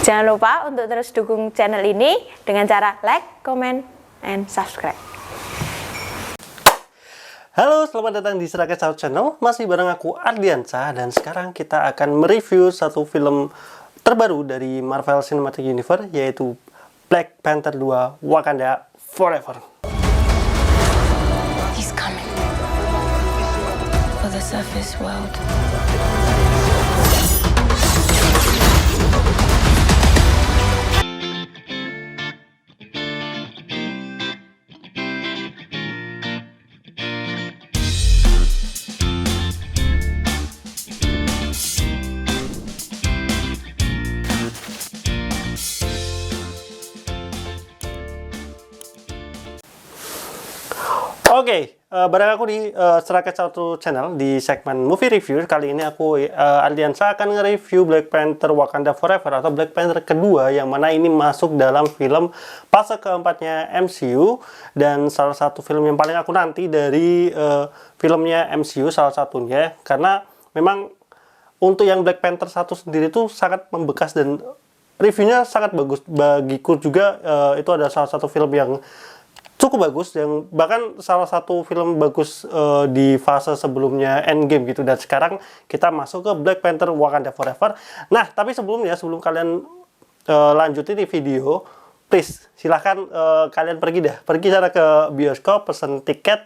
Jangan lupa untuk terus dukung channel ini dengan cara like, comment, and subscribe. Halo, selamat datang di Seraket South Channel. Masih bareng aku Ardiansa, dan sekarang kita akan mereview satu film terbaru dari Marvel Cinematic Universe, yaitu Black Panther 2: Wakanda Forever. He's coming for the surface world. Oke, bareng aku di Seraket South Channel di segmen movie review. Kali ini aku Ardiansa akan nge-review Black Panther Wakanda Forever atau Black Panther kedua, yang mana ini masuk dalam film fase keempatnya MCU dan salah satu film yang paling aku nanti dari filmnya MCU, salah satunya karena memang untuk yang Black Panther 1 sendiri itu sangat membekas dan reviewnya sangat bagus bagiku juga. Itu adalah salah satu film yang cukup bagus, yang bahkan salah satu film bagus di fase sebelumnya Endgame gitu. Dan sekarang kita masuk ke Black Panther Wakanda Forever. Nah, tapi sebelum kalian lanjutin di video, please silahkan kalian pergi sana ke bioskop, pesen tiket.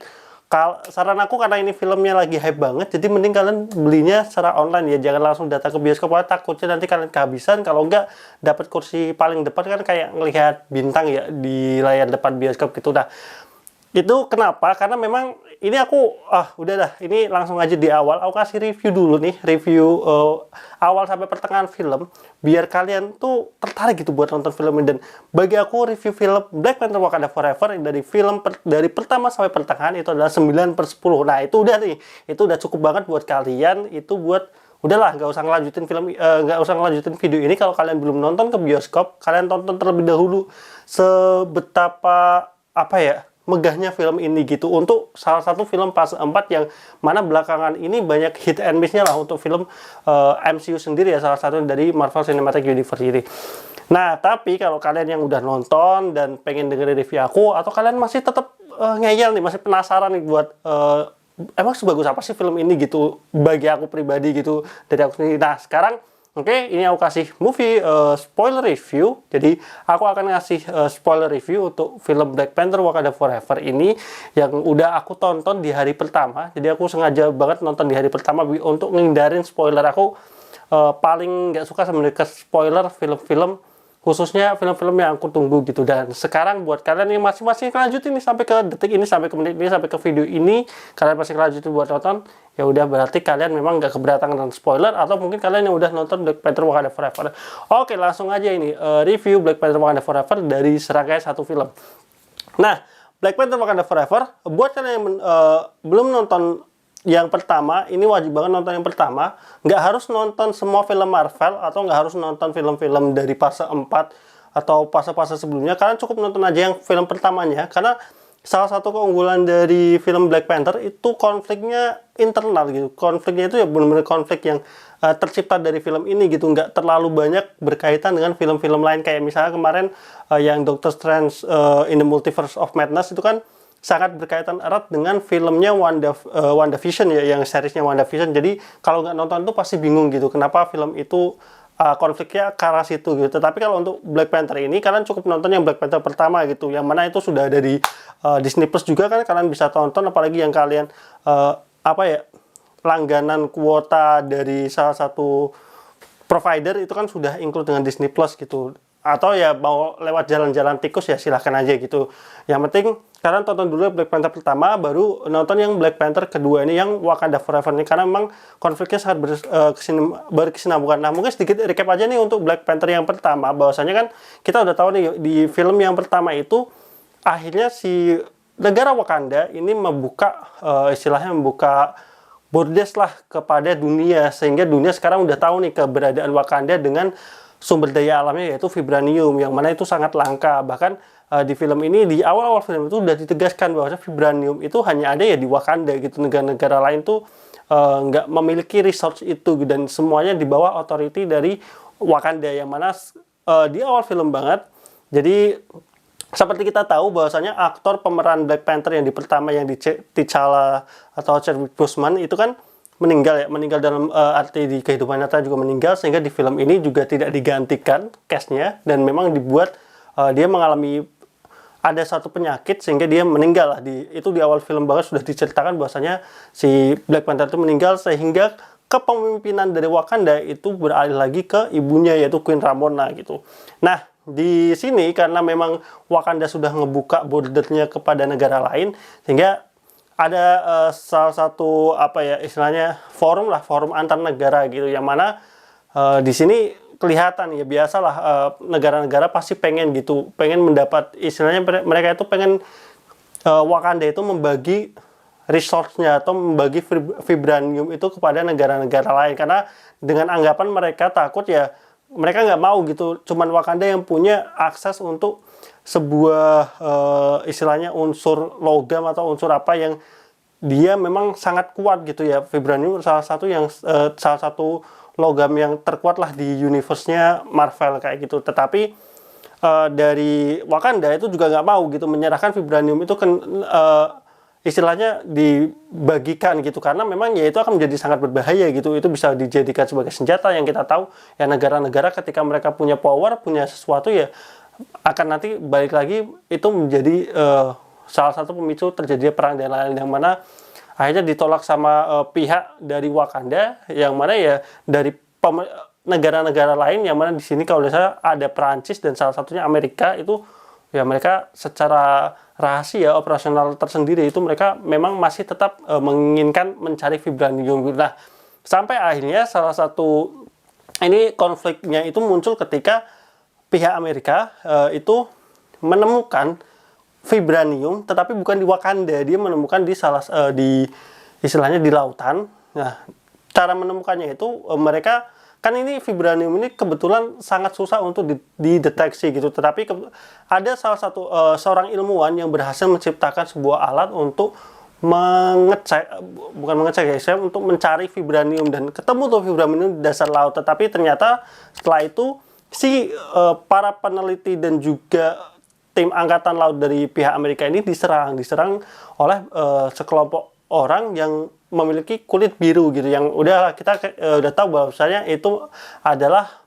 Saran aku, karena ini filmnya lagi hype banget, jadi mending kalian belinya secara online ya, jangan langsung datang ke bioskop, takutnya nanti kalian kehabisan. Kalau enggak dapat kursi paling depan kan kayak ngelihat bintang ya di layar depan bioskop gitu. Nah, itu kenapa? Karena memang ini aku udah dah, ini langsung aja di awal aku kasih review dulu nih, review awal sampai pertengahan film, biar kalian tuh tertarik gitu buat nonton film ini. Dan bagi aku, review film Black Panther Wakanda Forever dari film dari pertama sampai pertengahan itu adalah 9/10. Nah, itu udah nih, itu udah cukup banget buat kalian. Itu buat udahlah, nggak usah ngelanjutin film, nggak usah ngelanjutin video ini. Kalau kalian belum nonton ke bioskop, kalian tonton terlebih dahulu sebetapa megahnya film ini gitu, untuk salah satu film fase 4 yang mana belakangan ini banyak hit and miss-nya lah untuk film MCU sendiri ya, salah satu dari Marvel Cinematic Universe ini. Nah, tapi kalau kalian yang udah nonton dan pengen dengerin review aku, atau kalian masih tetap ngeyel nih, masih penasaran nih buat emang sebagus apa sih film ini gitu bagi aku pribadi gitu, dari aku sendiri. Nah, sekarang ini aku kasih movie spoiler review. Jadi aku akan ngasih spoiler review untuk film Black Panther Wakanda Forever ini, yang udah aku tonton di hari pertama. Jadi aku sengaja banget nonton di hari pertama untuk ngindarin spoiler. Aku paling nggak suka sebenarnya ke spoiler film-film, khususnya film-film yang aku tunggu gitu. Dan sekarang buat kalian yang masing-masing lanjutin nih sampai ke detik ini, sampai ke menit ini, sampai ke video ini, kalian masih lanjutin buat nonton, ya udah berarti kalian memang nggak keberatan dengan spoiler, atau mungkin kalian yang udah nonton Black Panther Wakanda Forever. Oke, langsung aja ini review Black Panther Wakanda Forever dari serangkaian satu film. Nah, Black Panther Wakanda Forever, buat kalian yang belum nonton yang pertama, ini wajib banget nonton yang pertama. Nggak harus nonton semua film Marvel, atau nggak harus nonton film-film dari fase 4 atau fase-fase sebelumnya. Kalian cukup nonton aja yang film pertamanya, karena salah satu keunggulan dari film Black Panther itu konfliknya internal gitu. Konfliknya itu ya benar-benar konflik yang tercipta dari film ini gitu, nggak terlalu banyak berkaitan dengan film-film lain. Kayak misalnya kemarin yang Doctor Strange in the Multiverse of Madness itu kan sangat berkaitan erat dengan filmnya WandaVision ya, yang seriesnya WandaVision. Jadi kalau nggak nonton tuh pasti bingung gitu, kenapa film itu konfliknya ke arah situ gitu. Tapi kalau untuk Black Panther ini, kalian cukup nonton yang Black Panther pertama gitu, yang mana itu sudah ada di Disney Plus juga kan, kalian bisa tonton. Apalagi yang kalian langganan kuota dari salah satu provider itu kan sudah include dengan Disney Plus gitu. Atau ya mau lewat jalan-jalan tikus ya silahkan aja gitu. Yang penting kalian tonton dulu Black Panther pertama, baru nonton yang Black Panther kedua ini, yang Wakanda Forever ini, karena memang konfliknya sangat berkesinambungan. Nah, mungkin sedikit recap aja nih untuk Black Panther yang pertama. Bahwasanya kan kita udah tahu nih di film yang pertama itu akhirnya si negara Wakanda ini membuka istilahnya membuka borders lah kepada dunia, sehingga dunia sekarang udah tahu nih keberadaan Wakanda dengan sumber daya alamnya, yaitu vibranium, yang mana itu sangat langka. Bahkan di film ini, di awal-awal film itu udah ditegaskan bahwa vibranium itu hanya ada ya di Wakanda gitu. Negara-negara lain tuh nggak memiliki resource itu, dan semuanya di bawah authority dari Wakanda, yang mana di awal film banget. Jadi seperti kita tahu bahwasanya aktor pemeran Black Panther yang di pertama yang di T'Challa atau Chadwick Boseman itu kan meninggal dalam arti di kehidupan nyata juga meninggal, sehingga di film ini juga tidak digantikan cast-nya dan memang dibuat dia mengalami ada satu penyakit sehingga dia meninggal lah. Itu di awal film banget sudah diceritakan bahwasanya si Black Panther itu meninggal, sehingga kepemimpinan dari Wakanda itu beralih lagi ke ibunya yaitu Queen Ramonda gitu. Nah, di sini karena memang Wakanda sudah ngebuka bordernya kepada negara lain, sehingga ada salah satu istilahnya forum antar negara gitu, yang mana di sini kelihatan ya biasalah negara-negara pasti pengen mendapat, istilahnya mereka itu pengen Wakanda itu membagi resource-nya atau membagi vibranium itu kepada negara-negara lain, karena dengan anggapan mereka takut ya mereka nggak mau gitu, cuman Wakanda yang punya akses untuk sebuah istilahnya unsur logam atau unsur apa yang dia memang sangat kuat gitu ya. Vibranium salah satu logam yang terkuat lah di universe-nya Marvel kayak gitu. Tetapi dari Wakanda itu juga nggak mau gitu menyerahkan vibranium itu istilahnya dibagikan gitu, karena memang ya itu akan menjadi sangat berbahaya gitu. Itu bisa dijadikan sebagai senjata yang kita tahu ya, negara-negara ketika mereka punya power, punya sesuatu ya akan nanti balik lagi itu menjadi salah satu pemicu terjadinya perang dan lain-lain, yang mana akhirnya ditolak sama pihak dari Wakanda, yang mana ya dari negara-negara lain, yang mana di sini kalau misalnya ada Perancis dan salah satunya Amerika, itu ya mereka secara rahasia operasional tersendiri itu mereka memang masih tetap menginginkan mencari vibranium. Nah, sampai akhirnya salah satu ini konfliknya itu muncul ketika pihak Amerika itu menemukan vibranium, tetapi bukan di Wakanda, dia menemukan di istilahnya di lautan. Nah, cara menemukannya itu mereka kan ini vibranium ini kebetulan sangat susah untuk dideteksi gitu, tetapi ada seorang ilmuwan yang berhasil menciptakan sebuah alat untuk untuk mencari vibranium, dan ketemu tuh vibranium di dasar laut. Tetapi ternyata setelah itu para peneliti dan juga tim angkatan laut dari pihak Amerika ini diserang oleh sekelompok orang yang memiliki kulit biru gitu, yang kita udah tahu bahwasanya itu adalah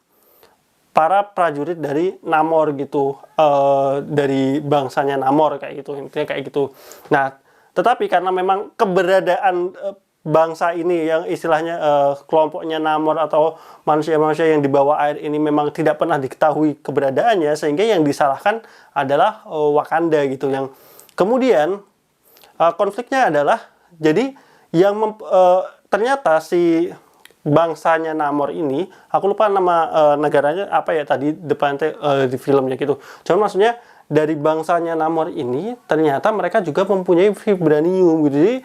para prajurit dari Namor gitu, dari bangsanya Namor kayak gitu, intinya kayak gitu. Nah, tetapi karena memang keberadaan bangsa ini yang istilahnya kelompoknya Namor atau manusia-manusia yang di bawah air ini memang tidak pernah diketahui keberadaannya, sehingga yang disalahkan adalah Wakanda gitu. Yang kemudian konfliknya adalah jadi ternyata si bangsanya Namor ini, aku lupa nama negaranya apa ya tadi depannya di filmnya gitu. Cuma maksudnya dari bangsanya Namor ini ternyata mereka juga mempunyai vibranium gitu. Jadi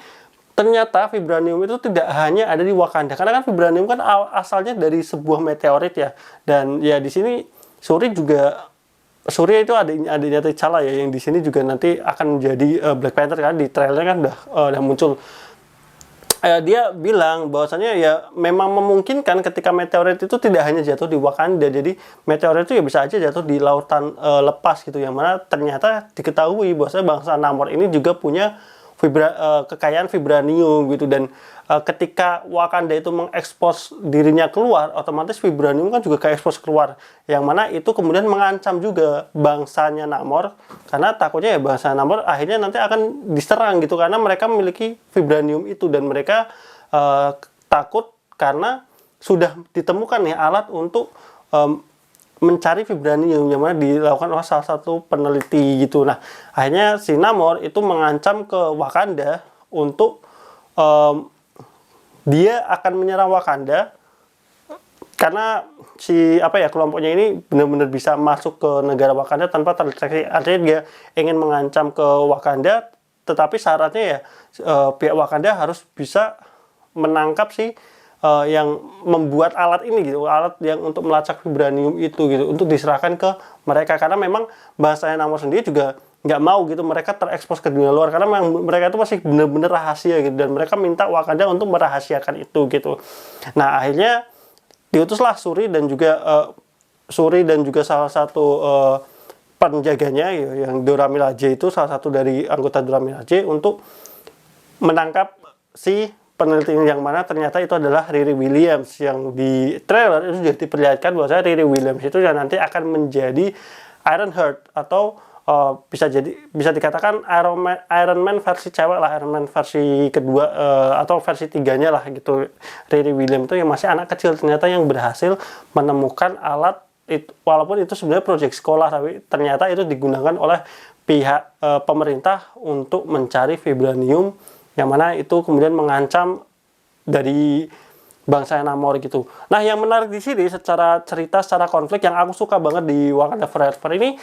ternyata vibranium itu tidak hanya ada di Wakanda, karena kan vibranium kan asalnya dari sebuah meteorit ya. Dan ya di sini Shuri itu adanya T'Challa ya, yang di sini juga nanti akan menjadi Black Panther, kan di trailer kan udah muncul. Dia bilang bahwasanya ya memang memungkinkan ketika meteorit itu tidak hanya jatuh di Wakanda, jadi meteorit itu ya bisa aja jatuh di lautan lepas gitu, yang mana ternyata diketahui bahwasanya bangsa Namor ini juga punya kekayaan vibranium gitu. Dan ketika Wakanda itu mengekspos dirinya keluar, otomatis vibranium kan juga keekspos keluar, yang mana itu kemudian mengancam juga bangsanya Namor, karena takutnya ya bangsa Namor akhirnya nanti akan diserang gitu, karena mereka memiliki vibranium itu, dan mereka takut karena sudah ditemukan nih alat untuk mencari vibranium yang mana dilakukan oleh salah satu peneliti gitu. Nah, akhirnya si Namor itu mengancam ke Wakanda untuk dia akan menyerang Wakanda karena kelompoknya ini benar-benar bisa masuk ke negara Wakanda tanpa terdeteksi. Artinya dia ingin mengancam ke Wakanda, tetapi syaratnya ya pihak Wakanda harus bisa menangkap yang membuat alat ini gitu, alat yang untuk melacak vibranium itu gitu, untuk diserahkan ke mereka, karena memang bahasanya Namor sendiri juga nggak mau gitu mereka terekspos ke dunia luar, karena memang mereka itu masih benar-benar rahasia gitu, dan mereka minta Wakanda untuk merahasiakan itu gitu. Nah, akhirnya diutuslah Shuri dan juga Shuri dan juga salah satu penjaganya yang Dora Milaje itu salah satu dari anggota Dora Milaje untuk menangkap si peneliti yang mana ternyata itu adalah Riri Williams, yang di trailer itu sudah diperlihatkan bahwa Riri Williams itu yang nanti akan menjadi Ironheart atau bisa dikatakan Iron Man versi cewek lah, Iron Man versi kedua atau versi tiganya lah gitu. Riri Williams itu yang masih anak kecil ternyata yang berhasil menemukan alat itu, walaupun itu sebenarnya proyek sekolah, tapi ternyata itu digunakan oleh pihak pemerintah untuk mencari vibranium, yang mana itu kemudian mengancam dari bangsa Namor gitu. Nah, yang menarik di sini secara cerita, secara konflik yang aku suka banget di Wakanda Forever ini,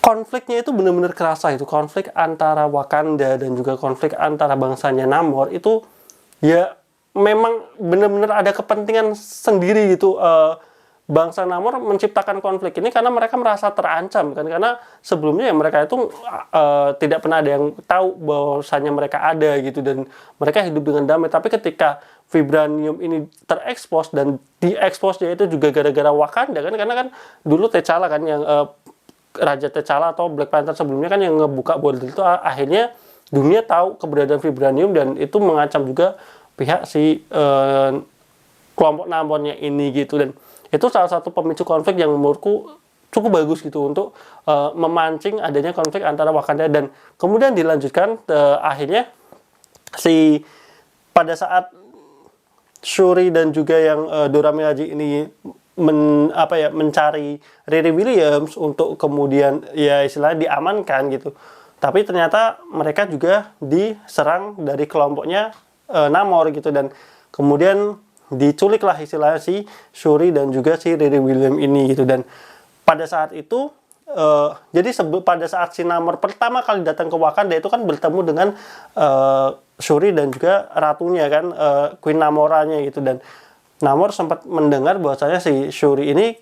konfliknya itu benar-benar kerasa itu, konflik antara Wakanda dan juga konflik antara bangsanya Namor itu ya memang benar-benar ada kepentingan sendiri gitu. Bangsa Namor menciptakan konflik ini karena mereka merasa terancam kan, karena sebelumnya ya mereka itu tidak pernah ada yang tahu bahwasanya mereka ada gitu, dan mereka hidup dengan damai. Tapi ketika vibranium ini terekspos, dan dieksposnya itu juga gara-gara Wakanda kan, karena kan dulu T'Challa kan yang Raja T'Challa atau Black Panther sebelumnya kan yang ngebuka bordel itu, akhirnya dunia tahu keberadaan vibranium, dan itu mengancam juga pihak si kelompok Namornya ini gitu. Dan itu salah satu pemicu konflik yang menurutku cukup bagus gitu untuk memancing adanya konflik antara Wakanda, dan kemudian dilanjutkan akhirnya pada saat Shuri dan juga yang Dora Milaje ini mencari Riri Williams untuk kemudian ya istilahnya diamankan gitu. Tapi ternyata mereka juga diserang dari kelompoknya Namor gitu, dan kemudian diculiklah istilahnya si Shuri dan juga si Riri Williams ini gitu. Dan pada saat itu pada saat si Namor pertama kali datang ke Wakanda itu kan bertemu dengan Shuri dan juga ratunya kan, Queen Namoranya gitu. Dan Namor sempat mendengar bahwasanya si Shuri ini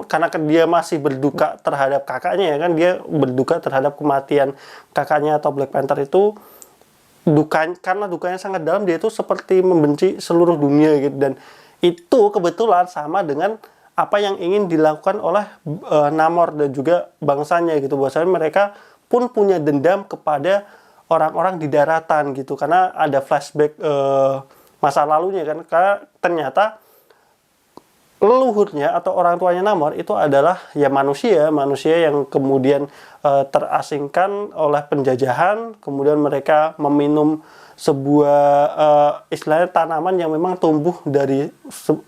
karena dia masih berduka terhadap kakaknya ya kan, dia berduka terhadap kematian kakaknya atau Black Panther itu, karena dukanya sangat dalam, dia itu seperti membenci seluruh dunia gitu. Dan itu kebetulan sama dengan apa yang ingin dilakukan oleh Namor dan juga bangsanya gitu, bahwasanya mereka pun punya dendam kepada orang-orang di daratan gitu, karena ada flashback masa lalunya kan, karena ternyata leluhurnya atau orang tuanya Namor itu adalah ya manusia yang kemudian terasingkan oleh penjajahan, kemudian mereka meminum sebuah istilahnya tanaman yang memang tumbuh dari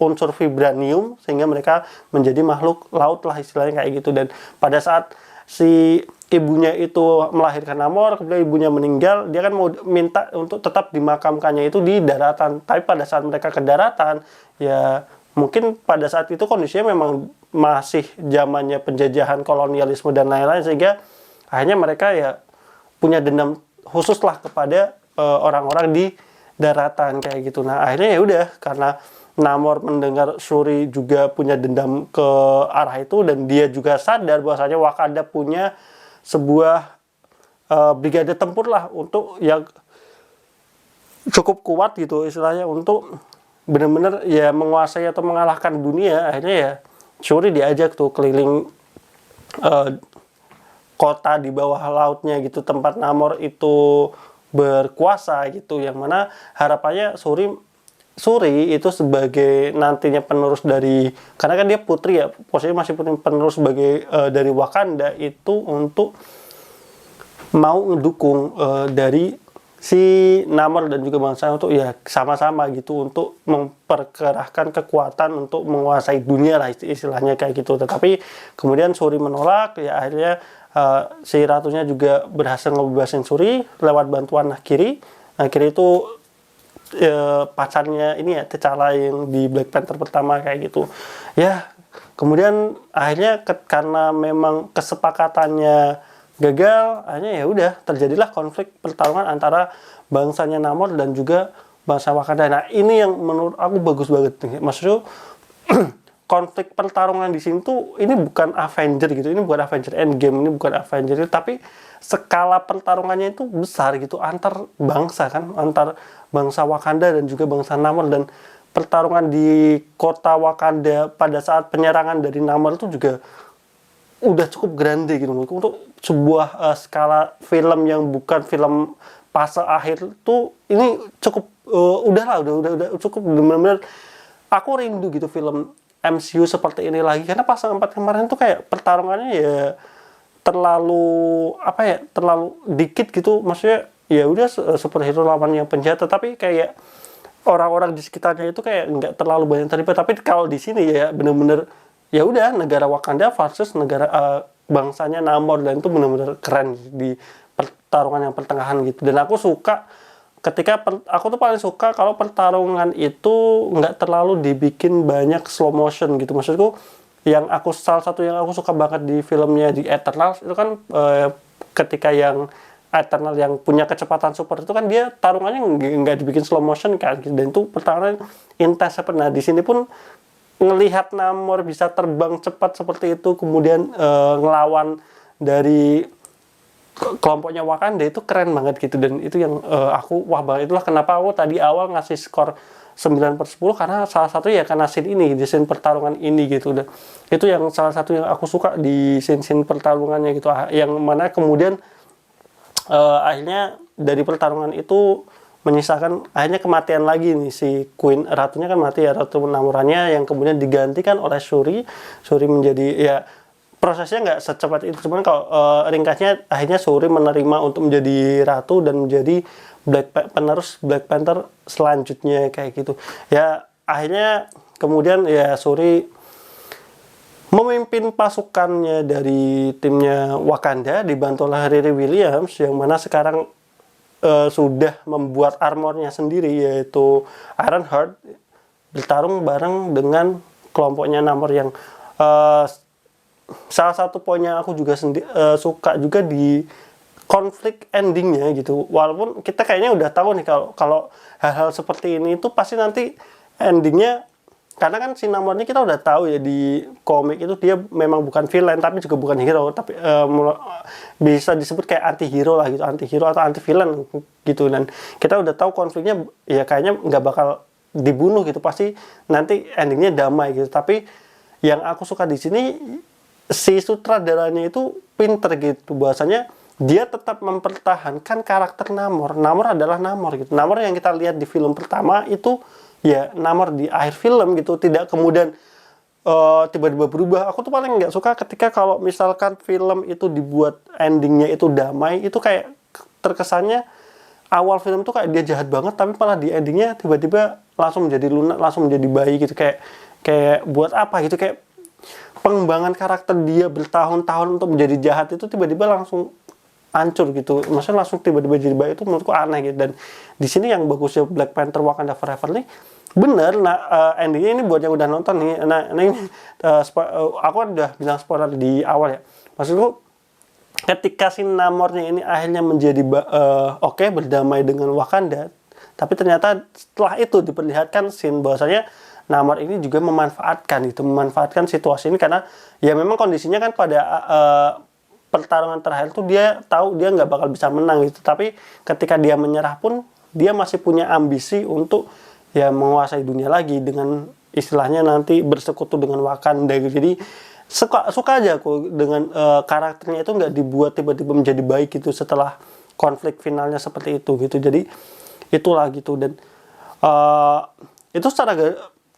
unsur vibranium, sehingga mereka menjadi makhluk laut lah istilahnya kayak gitu. Dan pada saat si ibunya itu melahirkan Namor, kemudian ibunya meninggal, dia kan mau minta untuk tetap dimakamkannya itu di daratan. Tapi pada saat mereka ke daratan, ya mungkin pada saat itu kondisinya memang masih zamannya penjajahan, kolonialisme dan lain-lain, sehingga akhirnya mereka ya punya dendam khusus lah kepada orang-orang di daratan kayak gitu. Nah akhirnya ya udah, karena Namor mendengar Shuri juga punya dendam ke arah itu, dan dia juga sadar bahwasanya Wakanda punya sebuah brigade tempur lah untuk yang cukup kuat gitu istilahnya untuk benar-benar ya menguasai atau mengalahkan dunia. Akhirnya ya Shuri diajak tuh keliling kota di bawah lautnya gitu, tempat Namor itu berkuasa gitu, yang mana harapannya Shuri itu sebagai nantinya penerus dari, karena kan dia putri ya, posisinya masih penerus sebagai dari Wakanda itu, untuk mau mendukung dari si Namor dan juga bangsa untuk ya sama-sama gitu untuk memperkerahkan kekuatan untuk menguasai dunia lah istilahnya kayak gitu. Tetapi kemudian Shuri menolak, ya akhirnya si ratunya juga berhasil ngebebasin Shuri lewat bantuan Nakiri. Nakiri itu pacarnya ini ya T'Challa yang di Black Panther pertama kayak gitu. Ya kemudian akhirnya karena memang kesepakatannya gagal, akhirnya ya udah terjadilah konflik pertarungan antara bangsanya Namor dan juga bangsa Wakanda. Nah ini yang menurut aku bagus banget nih, maksudnya konflik pertarungan di sini tuh ini bukan Avenger gitu, ini bukan Avenger Endgame, ini bukan Avenger, tapi skala pertarungannya itu besar gitu, antar bangsa kan, antar bangsa Wakanda dan juga bangsa Namor. Dan pertarungan di kota Wakanda pada saat penyerangan dari Namor itu juga udah cukup grande gitu menurutku, untuk sebuah skala film yang bukan film fase akhir tuh ini cukup udah cukup benar-benar. Aku rindu gitu film MCU seperti ini lagi, karena fase 4 kemarin tuh kayak pertarungannya ya terlalu terlalu dikit gitu, maksudnya ya udah superhero lawan yang penjahat, tapi kayak orang-orang di sekitarnya itu kayak nggak terlalu banyak terlibat. Tapi kalau di sini ya bener-bener ya udah negara Wakanda versus negara bangsanya Namor, dan itu bener-bener keren di pertarungan yang pertengahan gitu. Dan aku suka ketika aku tuh paling suka kalau pertarungan itu nggak terlalu dibikin banyak slow motion gitu. Maksudku salah satu yang aku suka banget di filmnya di Eternals itu kan ketika yang Eternal yang punya kecepatan super itu kan dia tarungannya nggak dibikin slow motion kan, dan itu pertarungan intens. Nah di sini pun ngelihat Namor bisa terbang cepat seperti itu, kemudian ngelawan dari kelompoknya Wakanda, itu keren banget gitu. Dan itu yang aku wah banget, itulah kenapa aku tadi awal ngasih skor 9/10, karena salah satu ya karena scene ini, di scene pertarungan ini gitu. Dan itu yang salah satu yang aku suka di scene pertarungannya gitu, yang mana kemudian akhirnya dari pertarungan itu menyisakan akhirnya kematian lagi nih, si Queen ratunya kan mati ya, ratu Namorannya, yang kemudian digantikan oleh Shuri menjadi ya prosesnya nggak secepat itu, cuman kalau ringkasnya akhirnya Shuri menerima untuk menjadi ratu dan menjadi penerus Black Panther selanjutnya kayak gitu ya. Akhirnya kemudian ya Shuri memimpin pasukannya dari timnya Wakanda dibantu oleh Riri Williams, yang mana sekarang sudah membuat armornya sendiri, yaitu Ironheart, bertarung bareng dengan kelompoknya Namor, yang salah satu poinnya aku juga suka juga di konflik endingnya gitu. Walaupun kita kayaknya udah tahu nih kalau hal-hal seperti ini itu pasti nanti endingnya, karena kan si Namor ini kita udah tahu ya di komik itu dia memang bukan villain tapi juga bukan hero, tapi bisa disebut kayak anti-hero lah gitu, anti-hero atau anti-villain gitu. Dan kita udah tahu konfliknya ya kayaknya nggak bakal dibunuh gitu, pasti nanti endingnya damai gitu. Tapi yang aku suka di sini si sutradaranya itu pinter gitu, bahwasanya dia tetap mempertahankan karakter Namor. Namor adalah Namor gitu. Namor yang kita lihat di film pertama itu ya Namor di akhir film gitu, tidak kemudian tiba-tiba berubah. Aku tuh paling nggak suka ketika kalau misalkan film itu dibuat endingnya itu damai, itu kayak terkesannya awal film tuh kayak dia jahat banget, tapi malah di endingnya tiba-tiba langsung menjadi lunak, langsung menjadi baik gitu. Kayak buat apa gitu, kayak pengembangan karakter dia bertahun-tahun untuk menjadi jahat itu tiba-tiba langsung hancur gitu. Maksudnya langsung tiba-tiba jadi baik, itu menurutku aneh gitu. Dan di sini yang bagusnya Black Panther Wakanda Forever nih bener, endingnya ini buat yang udah nonton nih. Ini aku udah bilang spoiler di awal ya. Maksudku ketika si Namornya ini akhirnya menjadi berdamai dengan Wakanda, tapi ternyata setelah itu diperlihatkan scene bahwasanya Namor ini juga memanfaatkan situasi ini, karena ya memang kondisinya kan pada pertarungan terakhir tuh dia tahu dia nggak bakal bisa menang gitu, tapi ketika dia menyerah pun dia masih punya ambisi untuk ya menguasai dunia lagi, dengan istilahnya nanti bersekutu dengan Wakanda gitu. Jadi suka aja aku dengan karakternya itu nggak dibuat tiba-tiba menjadi baik gitu setelah konflik finalnya seperti itu gitu. Jadi itulah gitu. Dan itu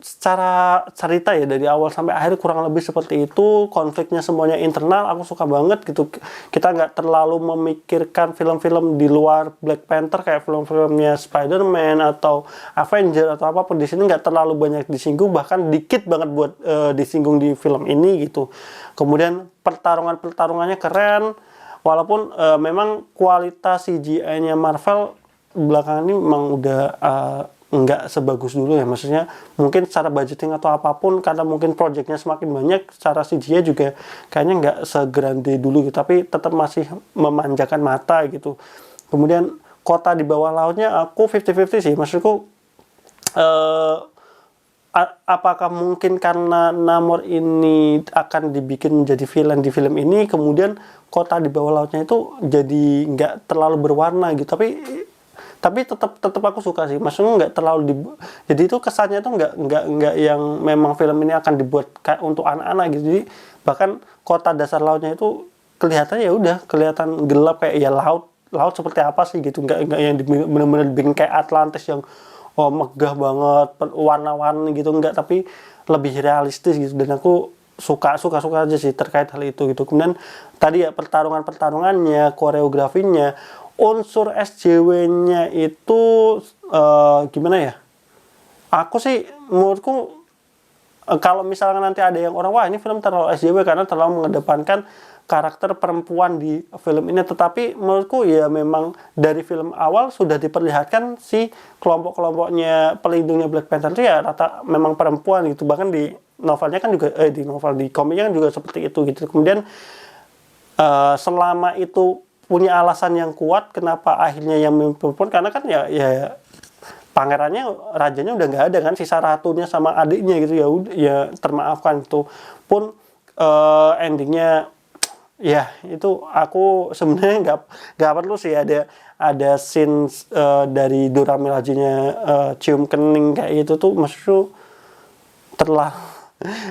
secara cerita ya dari awal sampai akhir kurang lebih seperti itu. Konfliknya semuanya internal, aku suka banget gitu. Kita nggak terlalu memikirkan film-film di luar Black Panther kayak film-filmnya Spider-Man atau Avenger atau apapun. Di sini nggak terlalu banyak disinggung, bahkan dikit banget buat disinggung di film ini gitu. Kemudian pertarungannya keren, walaupun memang kualitas CGI-nya Marvel belakangan ini memang udah nggak sebagus dulu ya. Maksudnya mungkin secara budgeting atau apapun, karena mungkin projectnya semakin banyak, secara CGI juga kayaknya nggak segrande dulu gitu, tapi tetap masih memanjakan mata gitu. Kemudian kota di bawah lautnya aku 50-50 sih. Maksudku apakah mungkin karena Namor ini akan dibikin menjadi villain di film ini, kemudian kota di bawah lautnya itu jadi nggak terlalu berwarna gitu. Tapi tapi tetap aku suka sih, maksudnya nggak terlalu jadi itu kesannya tuh nggak yang memang film ini akan dibuat kayak untuk anak-anak gitu. Jadi bahkan kota dasar lautnya itu kelihatannya ya udah kelihatan gelap kayak ya laut seperti apa sih gitu, nggak yang benar-benar dibikin kayak Atlantis yang megah banget warna-warni gitu, nggak, tapi lebih realistis gitu. Dan aku suka aja sih terkait hal itu gitu. Kemudian tadi ya pertarungannya, koreografinya, unsur SJW-nya itu gimana ya? Aku sih menurutku kalau misalnya nanti ada yang orang wah ini film terlalu SJW karena terlalu mengedepankan karakter perempuan di film ini, tetapi menurutku ya memang dari film awal sudah diperlihatkan si kelompok-kelompoknya pelindungnya Black Panther itu ya rata memang perempuan gitu. Bahkan di novelnya kan juga di komiknya kan juga seperti itu gitu. Kemudian selama itu punya alasan yang kuat kenapa akhirnya yang perempuan, karena kan ya pangerannya, rajanya udah nggak ada kan, sisa ratunya sama adiknya gitu, ya termaafkan. Itu pun endingnya ya itu aku sebenarnya nggak perlu sih ada scene dari Dora Milaje-nya cium kening kayak gitu tuh, maksudnya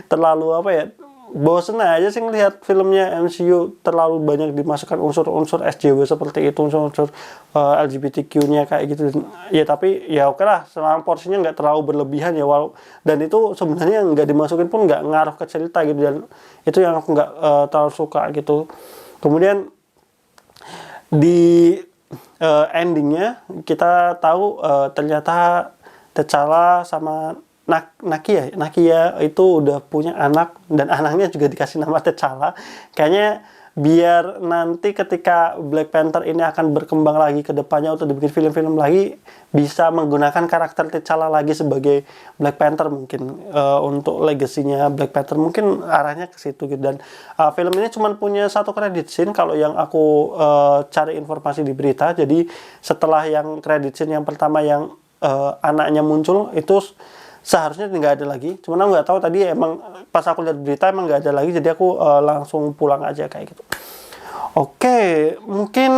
terlalu apa ya, bosen aja sih ngelihat filmnya MCU terlalu banyak dimasukkan unsur-unsur SJW seperti itu, unsur-unsur LGBTQ-nya kayak gitu. Ya tapi ya oke lah, selama porsinya nggak terlalu berlebihan ya, dan itu sebenarnya nggak dimasukin pun nggak ngaruh ke cerita gitu, dan itu yang aku nggak terlalu suka gitu. Kemudian di endingnya kita tahu ternyata T'Challa sama Nakia itu udah punya anak, dan anaknya juga dikasih nama T'Challa. Kayaknya biar nanti ketika Black Panther ini akan berkembang lagi ke depannya untuk dibikin film-film lagi, bisa menggunakan karakter T'Challa lagi sebagai Black Panther mungkin, untuk legasinya Black Panther mungkin arahnya ke situ gitu. Dan film ini cuma punya satu credit scene kalau yang aku cari informasi di berita. Jadi setelah yang credit scene yang pertama yang anaknya muncul itu seharusnya nggak ada lagi, cuman aku nggak tahu tadi emang pas aku lihat berita emang nggak ada lagi, jadi aku langsung pulang aja kayak gitu. Oke, mungkin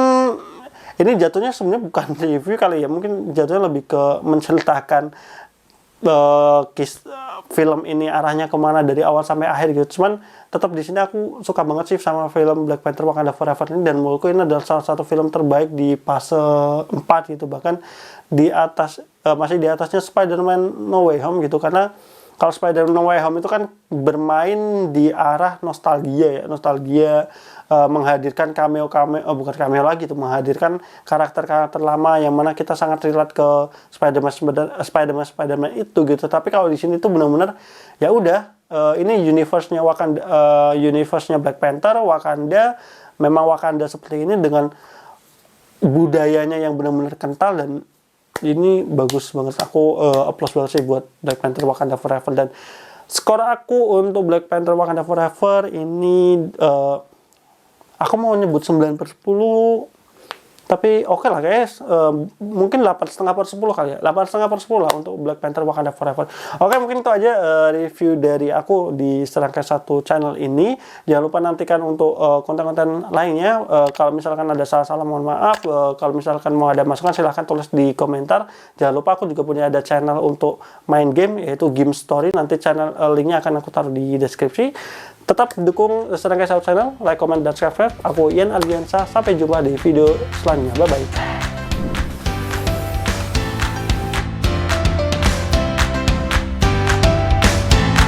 ini jatuhnya sebenarnya bukan review kali ya, mungkin jatuhnya lebih ke menceritakan film ini arahnya kemana dari awal sampai akhir gitu. Cuman tetap di sini aku suka banget sih sama film Black Panther Wakanda Forever ini, dan menurutku ini adalah salah satu film terbaik di fase 4 gitu, bahkan di atas masih di atasnya Spider-Man No Way Home gitu. Karena kalau Spider-Man No Way Home itu kan bermain di arah nostalgia, menghadirkan bukan cameo lagi tuh, menghadirkan karakter-karakter lama yang mana kita sangat relate ke Spider-Man itu gitu. Tapi kalau di sini tuh benar-benar ya udah, ini universe-nya Wakanda, universe-nya Black Panther, Wakanda, memang Wakanda seperti ini dengan budayanya yang benar-benar kental, dan ini bagus banget. Aku applause banget sih buat Black Panther Wakanda Forever. Dan skor aku untuk Black Panther Wakanda Forever ini aku mau nyebut 9/10, tapi oke lah guys, mungkin 8,5/10 kali ya, 8,5/10 lah untuk Black Panther Wakanda Forever. Oke, mungkin itu aja review dari aku di serangkaian satu channel ini. Jangan lupa nantikan untuk konten-konten lainnya. Kalau misalkan ada salah-salah mohon maaf, kalau misalkan mau ada masukan silahkan tulis di komentar. Jangan lupa aku juga punya ada channel untuk main game, yaitu Game Story. Nanti channel linknya akan aku taruh di deskripsi. Tetap dukung serangkaian satu channel, like, comment, dan subscribe. Aku Ian Ardiansa, sampai jumpa di video selanjutnya. Bye-bye.